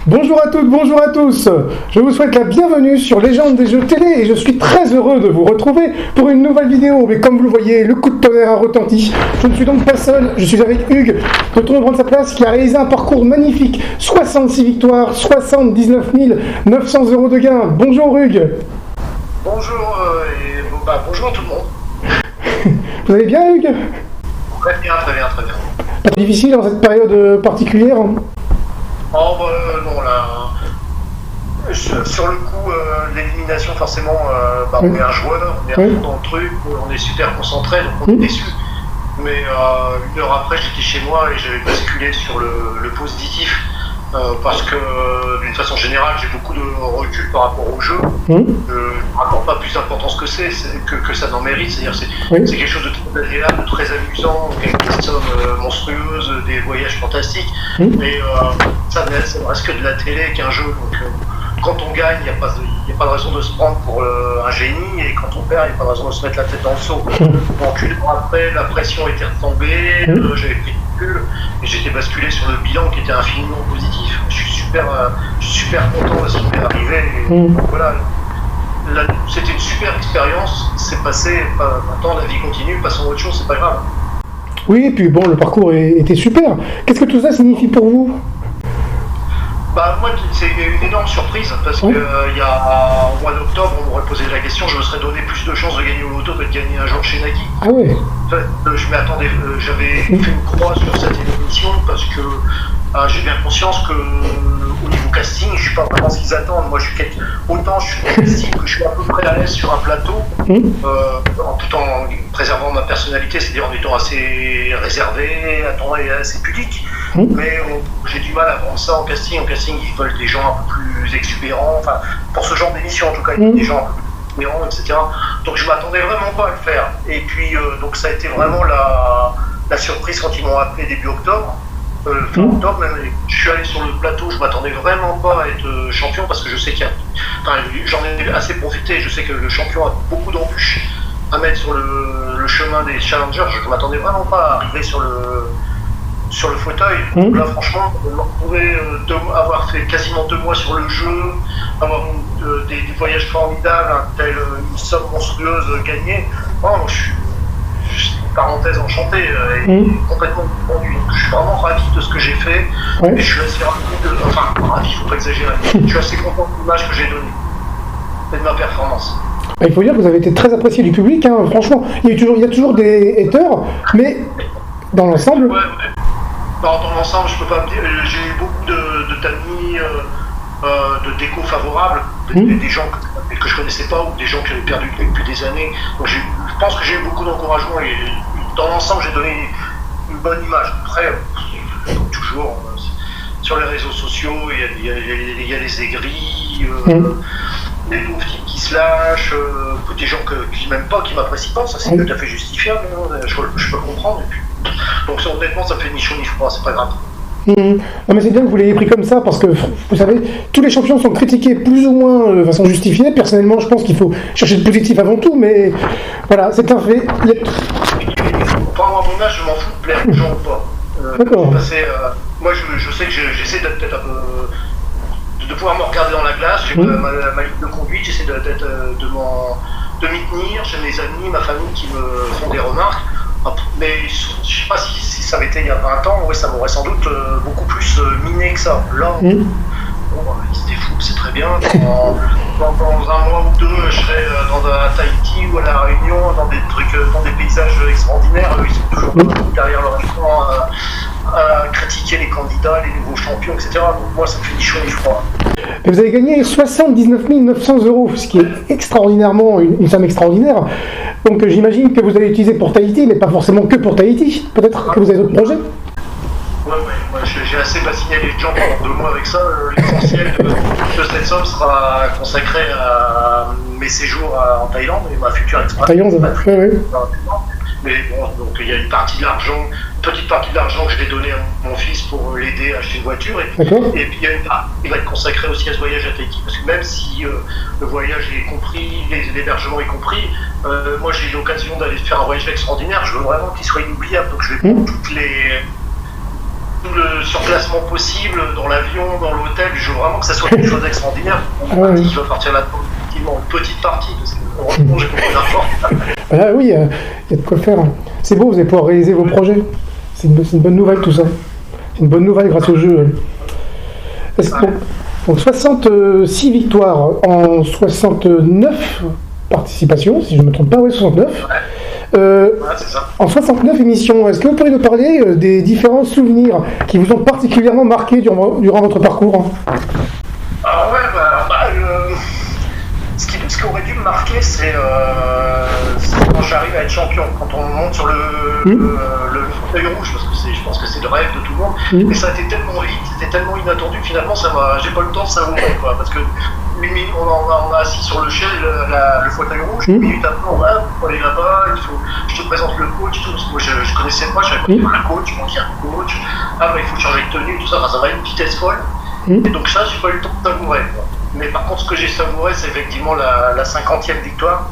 Bonjour à toutes, bonjour à tous. Je vous souhaite la bienvenue sur Légende des jeux télé et je suis très heureux de vous retrouver pour une nouvelle vidéo. Mais comme vous le voyez, le coup de tonnerre a retenti. Je ne suis donc pas seul, je suis avec Hugues de Tournoi prendre sa place qui a réalisé un parcours magnifique. 66 victoires, 79 900 € de gains. Bonjour Hugues. Bonjour bonjour tout le monde. Vous allez bien Hugues? Très bien. Pas trop difficile dans cette période particulière? Oh non là, sur le coup l'élimination forcément, on est un joueur, on est un peu dans le truc, on est super concentré donc on est déçu. Mais une heure après j'étais chez moi et j'avais basculé sur le positif. Parce que d'une façon générale j'ai beaucoup de recul par rapport au jeu. Je ne raconte pas plus d'importance que ça n'en mérite, c'est-à-dire c'est quelque chose de très agréable, de très amusant, des sommes monstrueuses, des voyages fantastiques, mais ça ne reste que de la télé qu'un jeu, donc quand on gagne il n'y a pas de raison de se prendre pour un génie, et quand on perd il n'y a pas de raison de se mettre la tête dans le seau. Donc une heure après la pression était retombée, j'avais pris et j'étais basculé sur le bilan qui était infiniment positif. Je suis super content de ce qui m'est arrivé. Et voilà, c'était une super expérience. C'est passé. Maintenant, la vie continue. Passons à autre chose. C'est pas grave. Oui, et puis bon, le parcours était super. Qu'est-ce que tout ça signifie pour vous? Moi, c'est une énorme surprise parce que il y a au mois d'octobre, on m'aurait posé la question, je me serais donné plus de chances de gagner au loto que de gagner un jour chez Nagui. Ah ouais. En fait, je m'y attendais, j'avais fait une croix sur cette émission parce que j'ai bien conscience que au niveau casting, je suis pas vraiment ce qu'ils attendent. Moi, autant je suis casting que je suis à peu près à l'aise sur un plateau, tout en préservant ma personnalité, c'est-à-dire en étant assez réservé, et assez pudique. Mais j'ai du mal à prendre ça en casting. En casting, ils veulent des gens un peu plus exubérants. Enfin, pour ce genre d'émission, en tout cas, ils veulent des gens un peu plus exubérants, etc. Donc, je m'attendais vraiment pas à le faire. Et puis, donc, ça a été vraiment la surprise quand ils m'ont appelé début octobre. Fin octobre, même, je suis allé sur le plateau. Je m'attendais vraiment pas à être champion parce que je sais j'en ai assez profité. Je sais que le champion a beaucoup d'embûches à mettre sur le chemin des challengers. Je m'attendais vraiment pas à arriver sur le fauteuil. Donc là, franchement, me retrouver avoir fait quasiment 2 mois sur le jeu, avoir des voyages formidables, une somme monstrueuse gagnée. Je suis parenthèse enchantée et complètement confondu. Je suis vraiment ravi de ce que j'ai fait et je suis assez ravi, faut pas exagérer. Je suis assez content de l'image que j'ai donnée et de ma performance. Il faut dire que vous avez été très apprécié du public, hein. Franchement, il y a toujours des haters, mais dans l'ensemble... Dans l'ensemble, je peux pas me dire, j'ai eu beaucoup d'amis, de déco favorables, des gens que je connaissais pas ou des gens qui avaient perdu depuis des années. Donc je pense que j'ai eu beaucoup d'encouragement et dans l'ensemble, j'ai donné une bonne image. Après, comme toujours, sur les réseaux sociaux, il y a les aigris, des pauvres types qui se lâchent, des gens qui m'aiment pas, qui m'apprécient pas, ça c'est tout à fait justifiable, je peux comprendre. Et puis, donc honnêtement, ça fait ni chaud ni froid, c'est pas grave. Non mais c'est bien que vous l'ayez pris comme ça, parce que vous savez, tous les champions sont critiqués plus ou moins de façon justifiée. Personnellement, je pense qu'il faut chercher le positif avant tout, mais voilà, c'est un fait. Enfin, à mon âge, je m'en fous de plaire aux gens ou pas. D'accord. Moi, je sais que j'essaie d'être peut-être un peu... de pouvoir me regarder dans la glace, j'ai ma ligne de conduite, j'essaie de m'y tenir, j'ai mes amis, ma famille qui me font des remarques. Mais je sais pas si ça avait été il y a 20 ans, ça m'aurait sans doute beaucoup plus miné que ça. Là, c'était fou, c'est très bien. Dans un mois ou deux, je serai à Tahiti ou à La Réunion, dans des paysages extraordinaires. Ils sont toujours derrière leur écran à critiquer les candidats, les nouveaux champions, etc. Donc moi, ça me fait ni chaud ni froid. Et vous avez gagné 79 900 €, ce qui est extraordinairement une somme extraordinaire. Donc j'imagine que vous allez utiliser pour Tahiti, mais pas forcément que pour Tahiti. Peut-être que vous avez d'autres projets. Moi j'ai assez bassiné les gens pendant 2 mois avec ça. L'essentiel de cette somme sera consacré à mes séjours en Thaïlande et ma future expatriation. Mais bon, donc il y a une petite partie de l'argent que je vais donner à mon fils pour l'aider à acheter une voiture. Et puis il va être consacré aussi à ce voyage à Tahiti. Parce que même si le voyage est compris, l'hébergement est compris, moi j'ai eu l'occasion d'aller faire un voyage extraordinaire. Je veux vraiment qu'il soit inoubliable. Donc je vais prendre tout le surclassement possible dans l'avion, dans l'hôtel. Je veux vraiment que ça soit quelque chose d'extraordinaire. Je vais partir là-dedans, effectivement, une petite partie, parce que heureusement, j'ai beaucoup d'argent. Ah oui, il y a de quoi faire. C'est beau, vous allez pouvoir réaliser vos projets. C'est une bonne nouvelle tout ça. C'est une bonne nouvelle grâce au jeu. Donc 66 victoires en 69 participations, si je ne me trompe pas, oui, 69. C'est ça. En 69 émissions, est-ce que vous pourriez nous parler des différents souvenirs qui vous ont particulièrement marqué durant votre parcours? Ah ouais, ce qui aurait dû me marquer, c'est quand j'arrive à être champion, quand on monte sur le fauteuil rouge, parce que je pense que c'est le rêve de tout le monde. Et ça a été tellement vite, c'était tellement inattendu, finalement, j'ai pas eu le temps de savourer, quoi, parce que on a assis sur le chêne, le fauteuil rouge, une minute après, on va aller là-bas, je te présente le coach, tout. Moi je connaissais pas, je savais pas qu'il y avait un coach, il y a un coach, il faut changer de tenue, tout ça, ça va à une vitesse folle. Et donc ça, j'ai pas eu le temps de savourer, quoi. Mais par contre, ce que j'ai savouré, c'est effectivement la 50e victoire.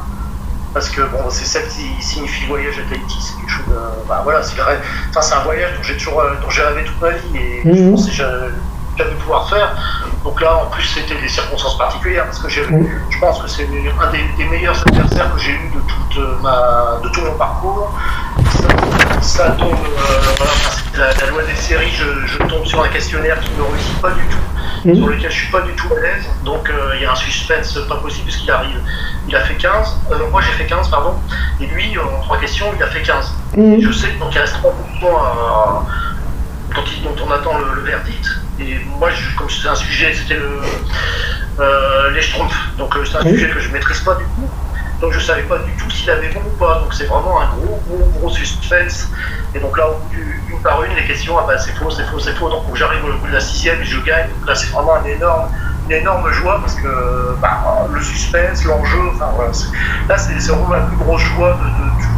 Parce que bon, c'est celle qui signifie voyage à Tahiti, c'est quelque chose de. Voilà, c'est un voyage dont j'ai rêvé toute ma vie et je pensais jamais pouvoir faire. Donc là, en plus, c'était des circonstances particulières parce que je pense que c'est un des meilleurs adversaires que j'ai eu de tout mon parcours. Ça tombe, la loi des séries, je tombe sur un questionnaire qui ne me réussit pas du tout, sur lequel je suis pas du tout à l'aise, donc il y a un suspense pas possible puisqu'il arrive. Il a fait 15, moi j'ai fait 15, pardon, et lui, en 3 questions, il a fait 15. Et je sais, donc il reste 3 points dont on attend le verdict, et moi, comme c'était un sujet, c'était les Schtroumpfs, donc c'est un sujet que je maîtrise pas du tout. Donc je savais pas du tout s'il avait bon ou pas, donc c'est vraiment un gros suspense. Et donc là, au bout une par une, les questions, c'est faux, donc j'arrive au bout de la 6e et je gagne. Donc là, c'est vraiment une énorme joie parce que le suspense, l'enjeu, voilà, là c'est vraiment la plus grosse joie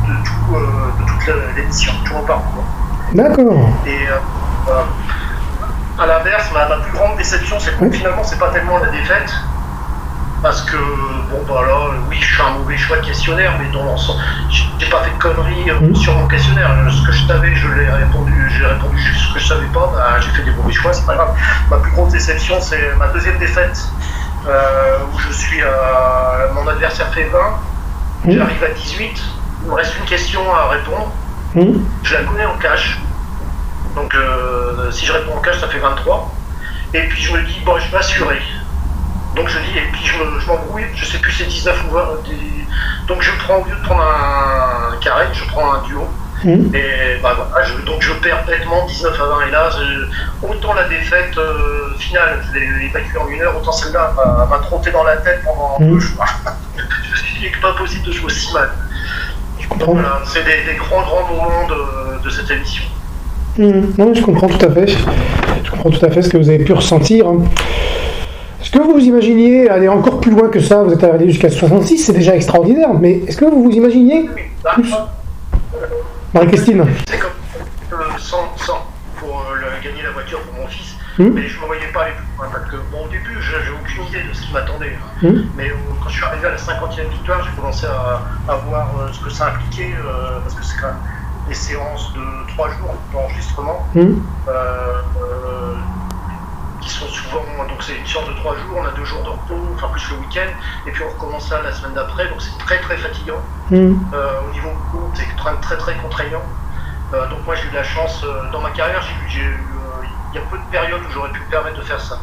de toute l'émission, tout mon parcours. D'accord. Et à l'inverse, ma plus grande déception, c'est que finalement, c'est pas tellement la défaite. Parce que, oui, je suis un mauvais choix de questionnaire, mais dans l'ensemble, j'ai pas fait de conneries sur mon questionnaire. Ce que je savais, j'ai répondu juste. Ce que je savais pas, j'ai fait des mauvais choix, c'est pas grave. Ma plus grosse déception, c'est ma deuxième défaite, où je suis mon adversaire fait 20, j'arrive à 18, il me reste une question à répondre, je la connais en cash. Donc, si je réponds en cash, ça fait 23. Et puis je me dis, je vais assurer. Donc je dis, et puis je m'embrouille, je sais plus c'est 19 ou 20. Donc je prends, au lieu de prendre un carré, je prends un duo. Et donc je perds bêtement 19 à 20. Et là, autant la défaite finale, je l'ai évacuée en 1 heure, autant celle-là m'a trotté dans la tête pendant 2 jours. Je me suis dit que pas possible de jouer aussi mal. Donc voilà, c'est des grands moments de cette émission. Non, je comprends tout à fait. Je comprends tout à fait ce que vous avez pu ressentir. Est-ce que vous vous imaginiez aller encore plus loin que ça? Vous êtes allé jusqu'à 66, c'est déjà extraordinaire, mais est-ce que vous vous imaginiez plus? Marie-Christine. C'est comme 100 pour gagner la voiture pour mon fils, mais je ne me voyais pas aller plus loin, parce que au début, j'ai aucune idée de ce qui m'attendait. Mais quand je suis arrivé à la 50e victoire, j'ai commencé à voir ce que ça impliquait, parce que c'est quand même des séances de 3 jours d'enregistrement. Qui sont souvent, donc c'est une séance de 3 jours, on a 2 jours de repos, enfin plus le week-end, et puis on recommence ça la semaine d'après, donc c'est très fatigant. Au niveau court, c'est très contraignant. Donc moi j'ai eu de la chance, dans ma carrière, il y a peu de périodes où j'aurais pu me permettre de faire ça.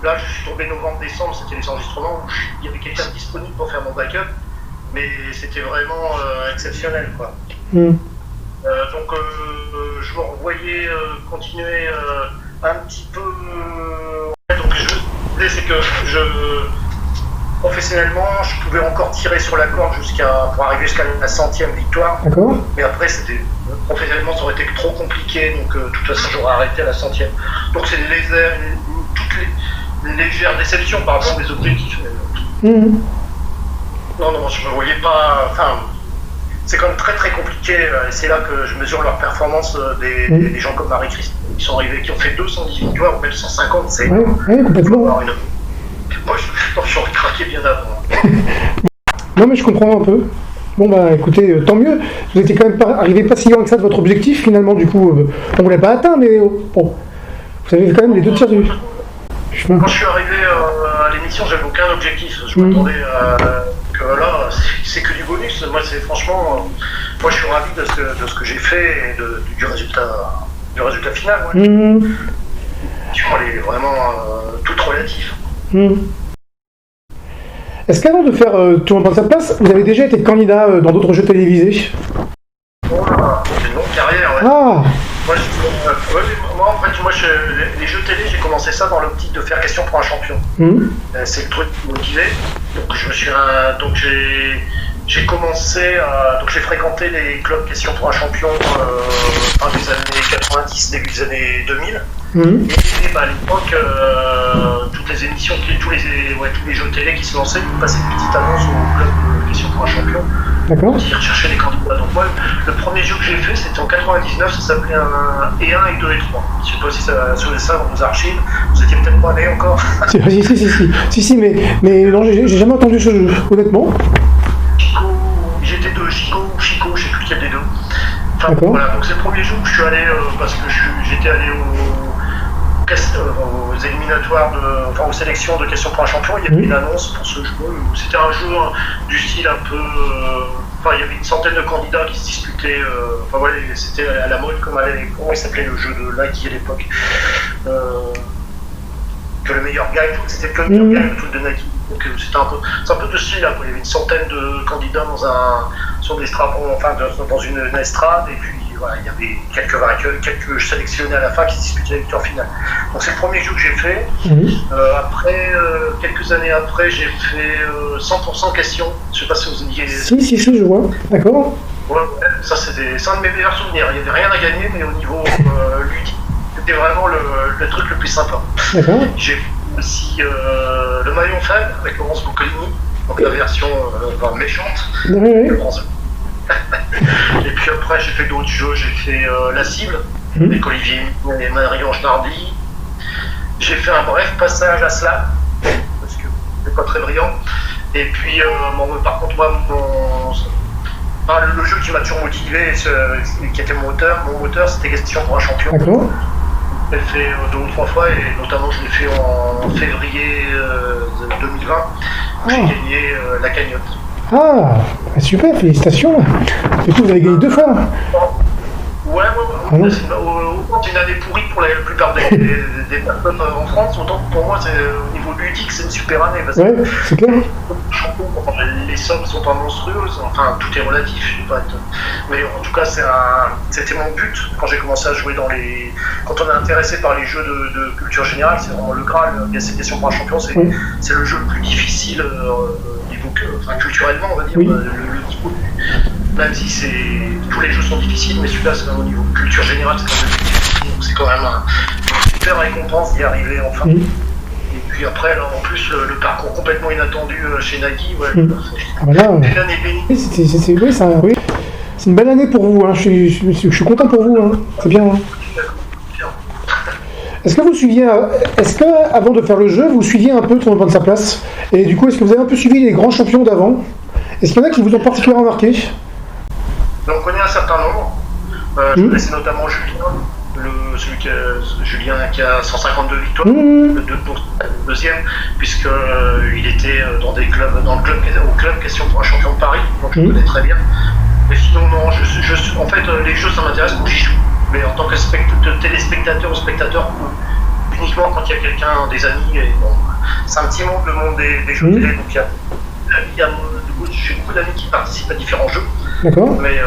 Là je suis tombé novembre-décembre, c'était les enregistrements où il y avait quelqu'un disponible pour faire mon backup, mais c'était vraiment exceptionnel, quoi. Donc je me revoyais continuer un petit peu. Donc je voulais, c'est que professionnellement, je pouvais encore tirer sur la corde pour arriver jusqu'à la 100e victoire. D'accord. Mais après, professionnellement, ça aurait été trop compliqué, donc de toute façon, j'aurais arrêté à la 100e. Donc c'est une légère déception par rapport à des objectifs. Non, je me voyais pas. Enfin, c'est quand même très compliqué, et c'est là que je mesure leur performance des gens comme Marie-Christine, qui sont arrivés, qui ont fait 210 victoires ou même 150, c'est complètement. Moi, je suis craqué bien avant. Non, mais je comprends un peu. Bon bah écoutez, tant mieux. Vous étiez quand même pas arrivé pas si loin que ça de votre objectif finalement. Du coup, on ne l'a pas atteint, mais bon, vous avez quand même les 2 tiers du chemin. Quand je suis arrivé à l'émission, j'avais aucun objectif. Je m'attendais que là, c'est que du bonus. Moi, c'est franchement, moi, je suis ravi de ce que j'ai fait et du résultat final. Ouais. Elle est vraiment toute relative. Est-ce qu'avant de faire Tout le monde prend sa place, vous avez déjà été candidat dans d'autres jeux télévisés? Oh là, c'est une longue carrière, ouais. Ah. Moi, en fait, les jeux télé, j'ai commencé ça dans l'optique de faire question pour un champion. C'est le truc qui me motivait. Donc, j'ai commencé donc j'ai fréquenté les clubs question pour un champion fin des années 90, début des années 2000. Et à l'époque, toutes les émissions, tous les jeux télé qui se lançaient, ils passaient une petite annonce au club question pour un champion. D'accord. Ils recherchaient des candidats. Donc moi, le premier jeu que j'ai fait, c'était en 99, ça s'appelait et 1 et 2 et 3. Je sais pas si ça faisait ça dans vos archives. Vous étiez peut-être pas né encore. si, mais non, j'ai jamais entendu ce jeu, honnêtement. J'étais de Chico ou Chico, je sais plus lequel des deux. Enfin, d'accord. Voilà, donc c'est le premier jeu où je suis allé, parce que j'étais allé aux éliminatoires, aux sélections de questions pour un champion. Il y avait une annonce pour ce jeu. C'était un jeu du style un peu. Il y avait une centaine de candidats qui se disputaient. C'était à la mode, comment il s'appelait le jeu de Nike à l'époque. Que le meilleur gagne, c'était que le meilleur gagne, le truc de Nike. Donc c'est un peu de ce style là. Il y avait une centaine de candidats dans une estrade, et puis voilà, il y avait quelques vainqueurs, quelques sélectionnés à la fin qui disputaient la victoire finale. Donc c'est le premier jeu que j'ai fait. Après, quelques années après, j'ai fait 100% questions. Je sais pas si vous aviez. Si, je vois. D'accord. Ouais, ça c'est un de mes meilleurs souvenirs. Il n'y avait rien à gagner, mais au niveau ludique, c'était vraiment le truc le plus sympa. D'accord. J'ai aussi le maillon faible avec Laurence Boccolini, donc la version méchante. Oui. Et puis après j'ai fait d'autres jeux, j'ai fait La Cible avec Olivier et Marie-Ange Nardi. J'ai fait un bref passage à Slam, parce que c'est pas très brillant. Et puis par contre moi le jeu qui m'a toujours motivé, qui était mon moteur, c'était Question pour un champion. D'accord. Je l'ai fait 2 ou 3 fois, et notamment je l'ai fait en février 2020, où j'ai gagné la cagnotte. Ah, super, félicitations. Du coup, vous avez gagné 2 fois. Ouais. C'est une année pourrie pour la plupart des personnes en France, autant que pour moi, au niveau ludique, c'est une super année. Parce que c'est clair. Les sommes sont pas monstrueuses, enfin tout est relatif, je sais pas. Mais en tout cas, c'était mon but quand j'ai commencé à jouer quand on est intéressé par les jeux de culture générale, c'est vraiment le Graal. Il y a cette question pour un champion, c'est le jeu le plus difficile culturellement, on va dire. Même si tous les jeux sont difficiles, mais celui-là, c'est au niveau culture générale, c'est quand même difficile. Donc c'est quand même une super récompense d'y arriver enfin. Et puis après, là, en plus, le parcours complètement inattendu chez Nagui, c'est l'année bénie. C'est une belle année pour vous, hein. Je suis content pour vous, hein. C'est bien. Hein. Est-ce que avant de faire le jeu, vous suiviez un peu Tout le monde prend sa place? Et du coup, est-ce que vous avez un peu suivi les grands champions d'avant? Est-ce qu'il y en a qui vous ont particulièrement marqué? On connaît un certain nombre. Je connaissais notamment Julien qui a 152 victoires, le deuxième, puisqu'il était au club question pour un champion de Paris, donc je le connais très bien. Mais sinon, non, en fait, les jeux, ça m'intéresse quand j'y joue. Mais en tant que téléspectateur ou spectateur, uniquement quand il y a quelqu'un, des amis. C'est un petit monde, le monde des jeux télé, donc j'ai beaucoup d'amis qui participent à différents jeux. D'accord. Mais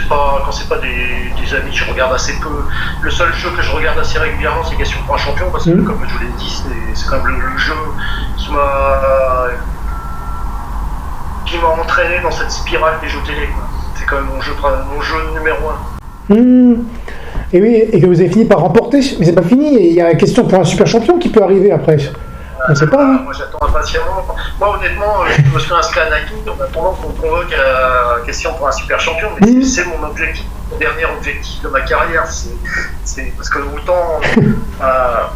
quand c'est pas des amis, je regarde assez peu. Le seul jeu que je regarde assez régulièrement, c'est Question pour un champion, parce que comme je vous l'ai dit, c'est quand même le jeu qui m'a entraîné dans cette spirale des jeux télé. C'est quand même mon jeu numéro 1. Et oui, et que vous avez fini par remporter, mais c'est pas fini, il y a la Question pour un super champion qui peut arriver après. On ne sait pas. Hein. Moi j'attends impatiemment. Moi honnêtement, je me suis inscrit à Nagui en attendant qu'on me convoque à la Question pour un super champion, mais c'est mon objectif, mon dernier objectif de ma carrière. C'est parce que autant la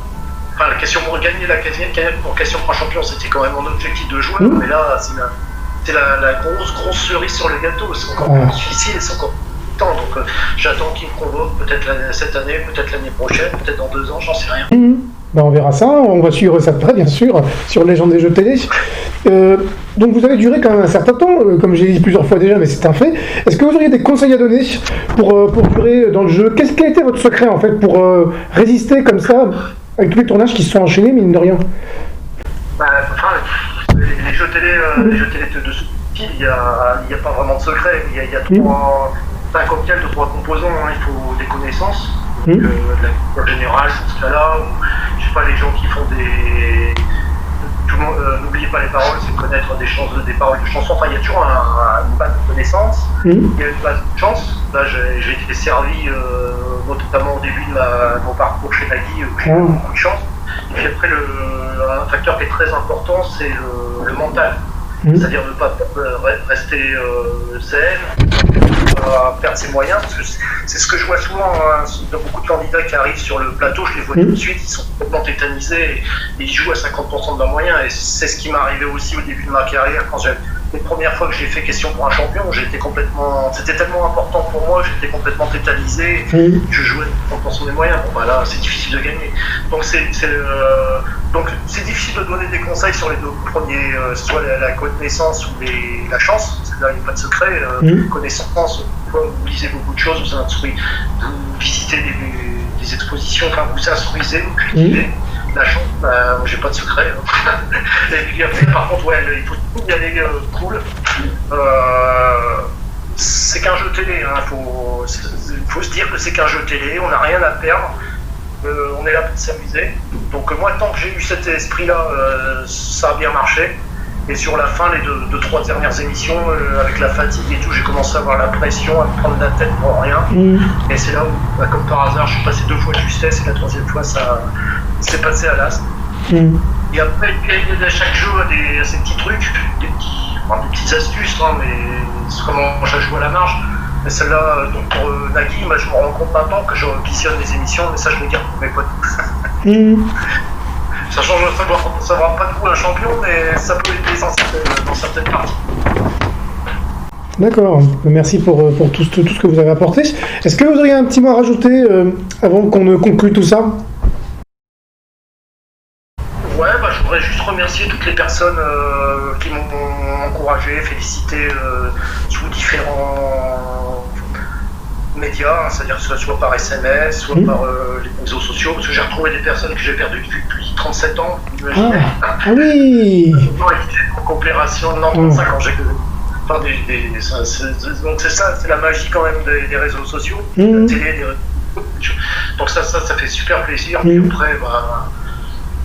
question pour gagner la cagnotte pour Question pour un champion, c'était quand même mon objectif de joueur, mais là c'est la grosse cerise sur le gâteau. C'est encore plus difficile, c'est encore plus temps. Donc j'attends qu'il me convoque, peut-être cette année, peut-être l'année prochaine, peut-être dans 2 ans, j'en sais rien. Ben, on verra ça, on va suivre ça de près, bien sûr, sur Légende des jeux télé. Donc vous avez duré quand même un certain temps, comme j'ai dit plusieurs fois déjà, mais c'est un fait. Est-ce que vous auriez des conseils à donner pour durer dans le jeu? Quel a été votre secret, en fait, pour résister comme ça, avec tous les tournages qui se sont enchaînés, mine de rien? Les jeux télé de ce style, il n'y a pas vraiment de secret. Il y a un cocktail de 3 composants. Il faut des connaissances, de la culture générale, dans ce cas-là, je sais pas, les gens qui font des... Tout le monde, n'oubliez pas les paroles, c'est connaître des paroles de chansons. Enfin, il y a toujours une base de connaissances, il y a une base de chance. Là, j'ai été servi, notamment au début de mon parcours chez Nagui, j'ai eu beaucoup de chance. Et puis après, un facteur qui est très important, c'est le mental. C'est-à-dire ne pas rester zen, perdre ses moyens, parce que c'est ce que je vois souvent, dans beaucoup de candidats qui arrivent sur le plateau, je les vois tout de suite, ils sont complètement tétanisés et ils jouent à 50% de leurs moyens. Et c'est ce qui m'est arrivé aussi au début de ma carrière, quand les premières fois que j'ai fait question pour un champion, c'était tellement important pour moi, j'étais complètement tétanisé, je jouais à 50% des moyens. Bon, bah là, c'est difficile de gagner. Donc c'est difficile de donner des conseils sur les 2 premiers, soit la connaissance ou la chance, parce que là, il n'y a pas de secret. Connaissance, vous lisez beaucoup de choses, vous visitez des expositions, enfin, vous instruisez, vous cultivez. La chance, j'ai pas de secret. Et puis après, par contre, il faut tout y aller cool. C'est qu'un jeu télé, faut se dire que c'est qu'un jeu télé, on n'a rien à perdre, on est là pour s'amuser. Donc moi, tant que j'ai eu cet esprit-là, ça a bien marché. Et sur la fin, les 2-3 dernières émissions, avec la fatigue et tout, j'ai commencé à avoir la pression, à me prendre la tête pour rien. Et c'est là où, comme par hasard, je suis passé 2 fois de justesse et la 3e fois, ça s'est passé à l'as. Et après, à chaque jeu, a ces petits trucs, des petites astuces, mais c'est comment je joue à la marge. Mais celle-là, donc pour Nagui, je me rends compte maintenant que je visionne les émissions, mais ça, je le garde pour mes potes. Ça change de savoir pas tout un champion, mais ça peut être essentiel dans certaines parties. D'accord, merci pour tout ce que vous avez apporté. Est-ce que vous auriez un petit mot à rajouter avant qu'on ne conclue tout ça? Ouais, je voudrais juste remercier toutes les personnes qui m'ont encouragé, félicité sous différents médias, c'est-à-dire que ce soit par SMS, soit par les réseaux sociaux, parce que j'ai retrouvé des personnes que j'ai perdues depuis 37 ans, vous imaginez. Oui. En coopération, 35 ans, j'ai enfin, donc c'est ça, c'est la magie quand même des réseaux sociaux, de la télé, des réseaux. Donc ça fait super plaisir. Et après,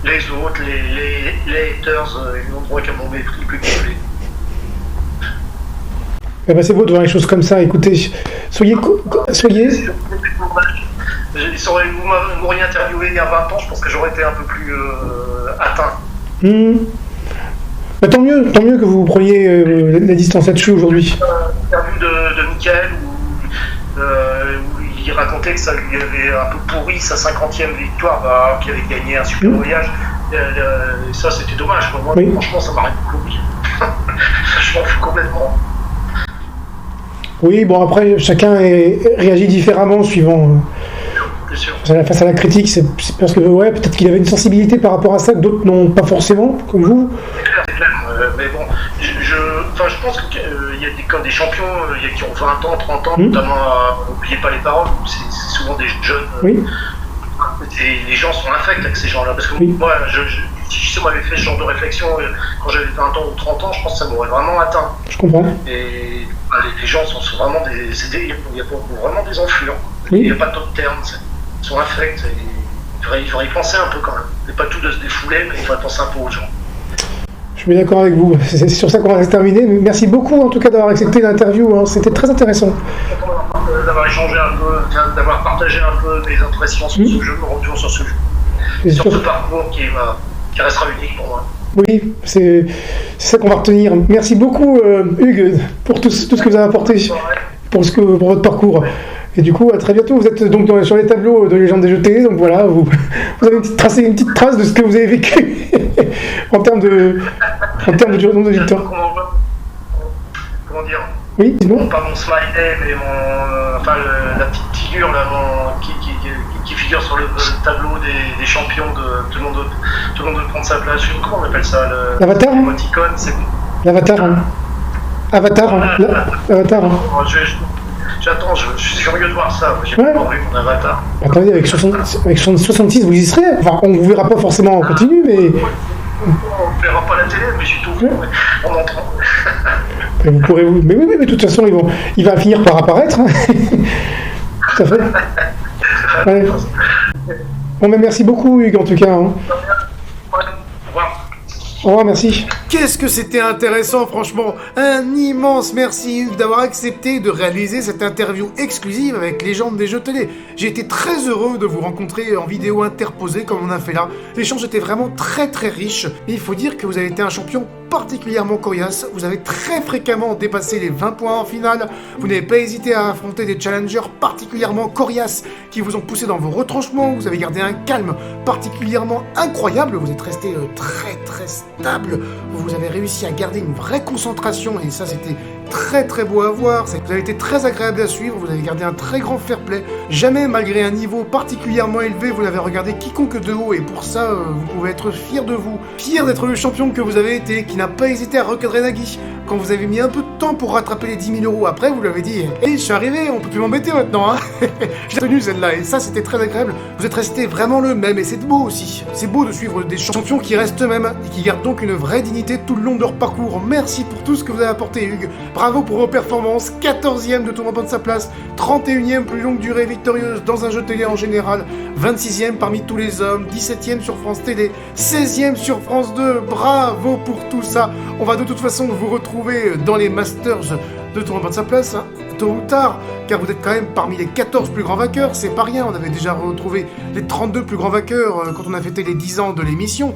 les autres, les haters, ils n'ont droit qu'à mon mépris plus que les... c'est beau de voir les choses comme ça. Écoutez, soyez. Vous m'auriez interviewé il y a 20 ans, je pense que j'aurais été un peu plus atteint. Tant mieux que vous preniez la distance là-dessus aujourd'hui. Interview de Mickaël où il racontait que ça lui avait un peu pourri sa 50e victoire, qu'il avait gagné un super voyage. Et ça, c'était dommage. Moi, franchement, ça m'arrête pourri. Je m'en fous complètement. Oui, bon, après, chacun réagit différemment suivant. Face à la critique, c'est parce que peut-être qu'il avait une sensibilité par rapport à ça que d'autres n'ont pas forcément, comme vous. C'est clair, mais bon, je pense qu'il y a des champions qui ont 20 ans, 30 ans, notamment, n'oubliez pas les paroles, c'est souvent des jeunes. Les gens sont infects avec ces gens-là, parce que moi, si je m'avais fait ce genre de réflexion quand j'avais 20 ans ou 30 ans, je pense que ça m'aurait vraiment atteint. Je comprends. Et les gens sont vraiment il y a vraiment des enflures. Il n'y a pas d'autres termes. Ils sont infects. Il faudrait y penser un peu quand même. Et pas tout de se défouler, mais il faudrait penser un peu aux gens. Je suis bien d'accord avec vous. C'est sur ça qu'on va se terminer. Merci beaucoup en tout cas d'avoir accepté l'interview. C'était très intéressant. D'avoir échangé un peu, d'avoir partagé un peu mes impressions sur ce jeu, mon retour sur ce jeu. Sur ce parcours qui restera unique pour moi. Oui, c'est ça qu'on va retenir. Merci beaucoup Hugues pour tout ce que vous avez apporté, pour votre parcours. Et du coup, à très bientôt. Vous êtes donc sur les tableaux de Légende des jeux télé, donc voilà, vous avez tracé une petite trace de ce que vous avez vécu en termes de nombre de victoires. comment dire, Oui, dis-moi. pas mon smiley, mais enfin, la petite figure là, qui figure sur le tableau des champions tout le monde veut prendre sa place. Comment on appelle ça, l'avatar, l'émoticône, c'est l'avatar, hein. Avatar, hein. L'avatar, hein. J'attends, je suis curieux de voir ça. J'ai Ouais. pas envie mon avatar. Attendez, avec 66, vous y serez. Enfin, on vous verra pas forcément en continu, mais On verra pas la télé, mais j'ai tout vu, mais on entend. vous pourrez vous. Mais oui, mais de toute façon, il va finir par apparaître. Hein. Tout à fait. Ouais. Bon, mais merci beaucoup, Hugues, en tout cas. Hein. Au revoir. Au revoir, merci. Qu'est-ce que c'était intéressant, franchement. Un immense merci, Hugues, d'avoir accepté de réaliser cette interview exclusive avec Légende des jeux télé. J'ai été très heureux de vous rencontrer en vidéo interposée comme on a fait là. L'échange était vraiment très très riche. Et il faut dire que vous avez été un champion particulièrement coriace. Vous avez très fréquemment dépassé les 20 points en finale. Vous n'avez pas hésité à affronter des challengers particulièrement coriaces qui vous ont poussé dans vos retranchements. Vous avez gardé un calme particulièrement incroyable. Vous êtes resté très très stable. Vous avez réussi à garder une vraie concentration et ça c'était très très beau à voir. Vous avez été très agréable à suivre, vous avez gardé un très grand fair play. Jamais, malgré un niveau particulièrement élevé, vous n'avez regardé quiconque de haut et pour ça, vous pouvez être fier de vous. Fier d'être le champion que vous avez été, qui n'a pas hésité à recadrer Nagui. Quand vous avez mis un peu de temps pour rattraper les 10 000 € après, vous lui avez dit « Hey, je suis arrivé, on peut plus m'embêter maintenant, hein !» J'ai tenu celle-là et ça c'était très agréable. Vous êtes resté vraiment le même et c'est beau aussi. C'est beau de suivre des champions qui restent eux-mêmes et qui gardent donc une vraie dignité tout le long de leur parcours. Merci pour tout ce que vous avez apporté, Hugues. Bravo pour vos performances. 14e de tournoi de sa place, 31e plus longue durée victorieuse dans un jeu télé en général, 26e parmi tous les hommes, 17e sur France Télé, 16e sur France 2. Bravo pour tout ça. On va de toute façon vous retrouver dans les Masters de tournoi de sa place, hein, tôt ou tard, car vous êtes quand même parmi les 14 plus grands vainqueurs, c'est pas rien. On avait déjà retrouvé les 32 plus grands vainqueurs quand on a fêté les 10 ans de l'émission.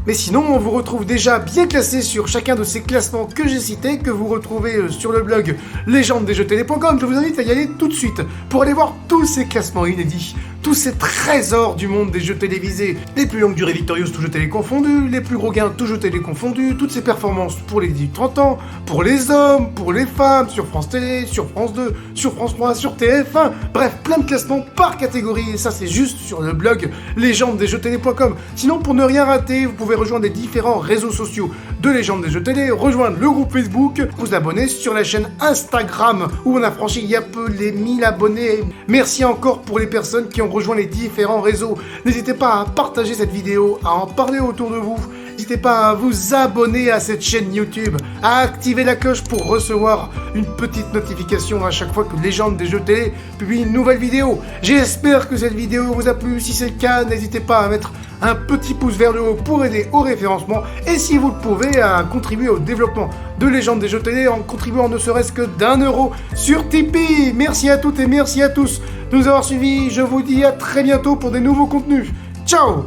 Mais sinon, on vous retrouve déjà bien classé sur chacun de ces classements que j'ai cités, que vous retrouvez sur le blog légendesjeux-télé.com. Je vous invite à y aller tout de suite pour aller voir tous ces classements inédits, tous ces trésors du monde des jeux télévisés, les plus longues durées victorieuses, tous jeux télé confondus, les plus gros gains, tous jeux télé confondus, toutes ces performances pour les 18-30 ans, pour les hommes, pour les femmes, sur France Télé, sur France 2, sur France 3, sur TF1, bref, plein de classements par catégorie, et ça c'est juste sur le blog légendesjeux-télé.com. Sinon, pour ne rien rater, vous pouvez rejoindre les différents réseaux sociaux de Légende des Jeux Télé, rejoindre le groupe Facebook, vous abonner sur la chaîne Instagram où on a franchi il y a peu les 1000 abonnés. Merci encore pour les personnes qui ont rejoint les différents réseaux. N'hésitez pas à partager cette vidéo, à en parler autour de vous. N'hésitez pas à vous abonner à cette chaîne YouTube, à activer la cloche pour recevoir une petite notification à chaque fois que Légende des Jeux Télé publie une nouvelle vidéo. J'espère que cette vidéo vous a plu. Si c'est le cas, n'hésitez pas à mettre un petit pouce vers le haut pour aider au référencement et si vous le pouvez à contribuer au développement de Légende des Jeux Télé en contribuant ne serait-ce que d'1 € sur Tipeee. Merci à toutes et merci à tous de nous avoir suivis. Je vous dis à très bientôt pour des nouveaux contenus. Ciao!